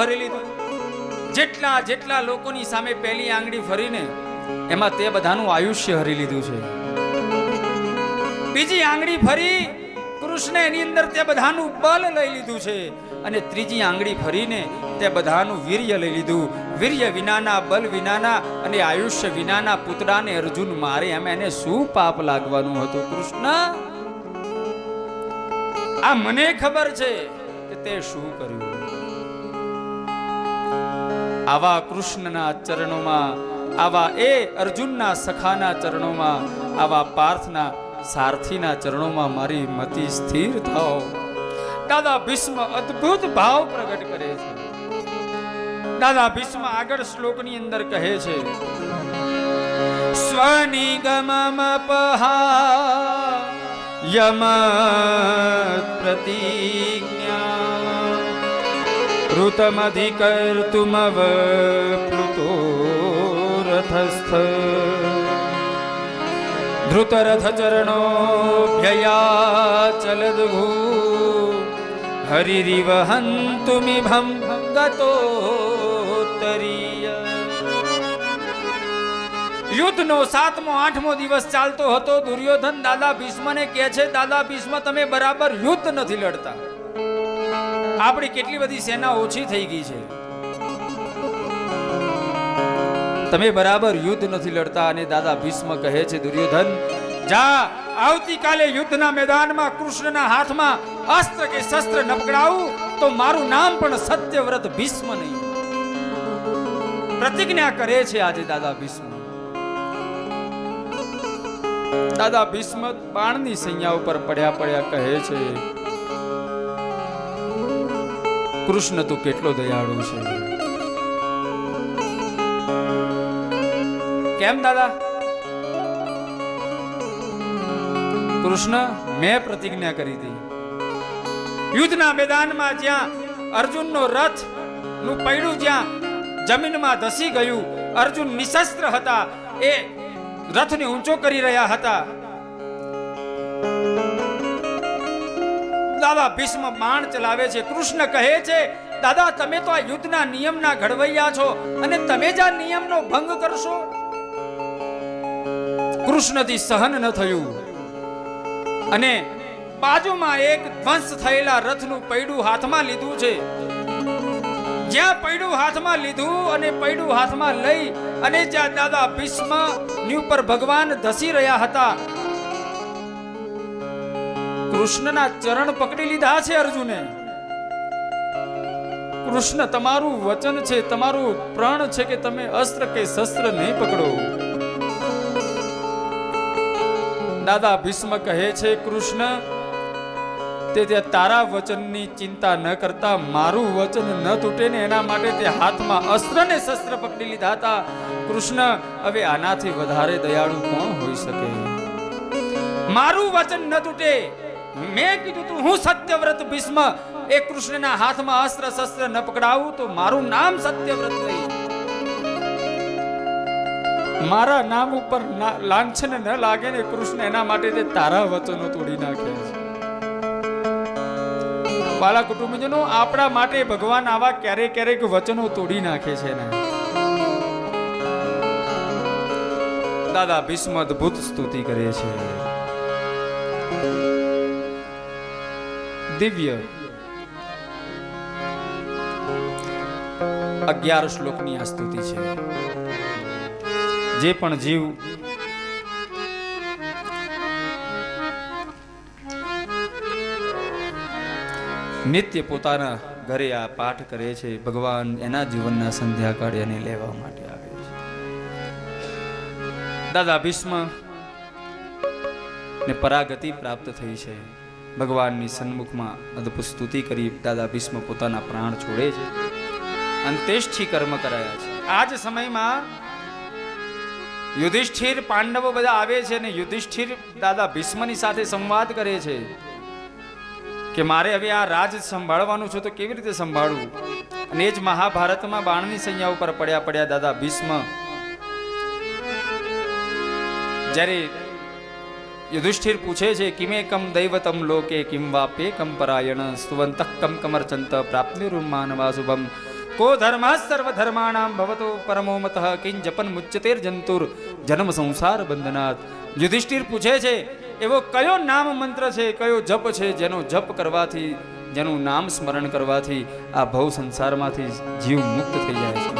હરી લીધું? જેટલા જેટલા લોકોની સામે પહેલી આંગળી ફરીને એમાં તે બધાનું આયુષ્ય હરી લીધું છે. બીજી આંગળી ફરી કૃષ્ણે એની અંદર તે બધાનું બલ લઈ લીધું છે અને ત્રીજી આંગળી ફરીને તે બધાનું વીર્ય લઈ લીધું. વીર્ય વિનાના, બલ વિનાના અને આયુષ્ય વિનાના પુતળાને અર્જુન મારે એમ એને શું પાપ લાગવાનું હતું? કૃષ્ણ, આ મને ખબર છે કે તે શું કર્યું. આવા કૃષ્ણના ચરણોમાં, આવા એ અર્જુનના સખાના ચરણોમાં, આવા પાર્થના સારથીના ચરણોમાં મારી મતિ સ્થિર થાઓ. દાદા ભીષ્મ અદ્ભુત ભાવ પ્રગટ કરે છે. દાદા ભીષ્મ આગળ શ્લોકની અંદર કહે છે, સ્વનિગમમ પહા યમ પ્રતિજ્ઞા ઋતમધિકર્તુમવ પ્લુતો રથસ્થ ધૃતરથ ચરણો ભ્યયા ચલદઘુ હરિરિવ હંતુમિભં ગતોત્તરીય. યુદ્ધનો 7મો 8મો દિવસ ચાલતો હતો. દુર્યોધન દાદા ભીષ્મને કહે છે, દાદા ભીષ્મ તમે બરાબર યુદ્ધ નથી લડતા. આપણી કેટલી બધી સેના ઓછી થઈ ગઈ છે, તમે બરાબર યુદ્ધ નથી લડતા. અને દાદા ભીષ્મ કહે છે, દુર્યોધન જા, આવતીકાલે યુદ્ધના મેદાનમાં કૃષ્ણના હાથમાં અસ્ત્ર કે શસ્ત્ર ન પકડાવું તો મારું નામ પણ સત્યવ્રત ભીષ્મ નહીં. પ્રતિજ્ઞા કરે છે આજે દાદા ભીષ્મ. દાદા ભીષ્મ બાણની સૈયા ઉપર પડ્યા પડ્યા કહે છે, કૃષ્ણ તું કેટલો દયાળુ છે. કેમ દાદા? કૃષ્ણ, મેં પ્રતિજ્ઞા કરી હતી. યુદ્ધના મેદાનમાં જ્યાં અર્જુનનો રથ નું પૈડું જ્યાં જમીનમાં ધસી ગયું, અર્જુન નિશસ્ત્ર હતા, એ રથને ઊંચો કરી રહ્યા હતા. દાદા ભીષ્મ બાણ ચલાવે છે. કૃષ્ણ કહે છે, દાદા તમે તો આ યુદ્ધના નિયમના ઘડવૈયા છો અને તમે જ આ નિયમનો ભંગ કરશો? કૃષ્ણથી સહન ન થયું અને બાજુમાં એક ધ્વંસ થયેલા રથનું પૈડું હાથમાં લીધું છે. જ્યાં પૈડું હાથમાં લીધું અને પૈડું હાથમાં લઈ અને જ્યાં દાદા ભીષ્મ ની ઉપર ભગવાન ધસી રહ્યા હતા, કૃષ્ણના ચરણ પકડી લીધા છે અર્જુને. કૃષ્ણ, તમારું વચન છે, તમારું પ્રણ છે કે તમે અસ્ત્ર કે શસ્ત્ર નહીં પકડો. દાદા ભીષ્મ કહે છે, કૃષ્ણ તે તારા વચનની ચિંતા ન કરતા મારું વચન ન તૂટે ને એના માટે તે હાથમાં અસ્ત્ર ને શસ્ત્ર પકડી લીધા હતા. કૃષ્ણ, હવે આનાથી વધારે દયાળુ કોણ હોઈ શકે? મારું વચન ન તૂટે. મેં કીધું તું હું સત્યવ્રત ભીષ્મ એ કૃષ્ણના હાથમાં અસ્ત્ર શસ્ત્ર ન પકડાવું તો મારું નામ સત્યવ્રત નહીં. મારા નામ ઉપર લાંછન ન લાગે ને કૃષ્ણ, એના માટે તે તારા વચનો તોડી નાખે છે. વાલા કુટુંબીજનો, આપણા માટે ભગવાન આવા ક્યારેક ક્યારેક વચનો તોડી નાખે છે ને. દાદા ભીષ્મ અદ્ભુત સ્તુતિ કરે છે. દિવ્ય 11 શ્લોકની આ સ્તુતિ છે. જે પણ જીવ નિત્ય પોતાના ઘરે આ પાઠ કરે છે, ભગવાન એના જીવનના સંધ્યાકાળે એને લેવા માટે આવે છે. દાદા ભીષ્મ ને પરાગતિ પ્રાપ્ત થઈ છે. ભગવાનની સન્મુખમાં અદ્ભુત સ્તુતિ કરી દાદા ભીષ્મ પોતાના પ્રાણ છોડે છે. અંત્યેષ્ટિ કર્મ કરાયા છે. આ જ સમયમાં યુધિષ્ઠિર, પાંડવો બધા આવે છે અને યુધિષ્ઠિર દાદા ભીષ્મની સાથે સંવાદ કરે છે કે મારે હવે આ રાજ સંભાળવાનું છે તો કેવી રીતે સંભાળવું. અને એ જ મહાભારતમાં બાણની સૈયા ઉપર પડ્યા પડ્યા દાદા ભીષ્મ જ્યારે યુધિષ્ઠિર પૂછે છે, કિમેકમ દૈવતમ લોકે કિમ વાપે કમ પરાયણ સ્તુવંતઃ કમ કમર્ચંત પ્રાપ્તિરુમાનવા શુભમ કો ધર્મા સર્વધર્માણામ ભવતો પરમો મતઃ કિં જપન મુચ્યતેર જંતુર જન્મ સંસાર બંધનાત. યુધિષ્ઠિર પૂછે છે એવો કયો નામ મંત્ર છે, કયો જપ છે જેનો જપ કરવાથી, જેનું નામ સ્મરણ કરવાથી આ ભવ સંસારમાંથી જીવ મુક્ત થઈ જાય છે?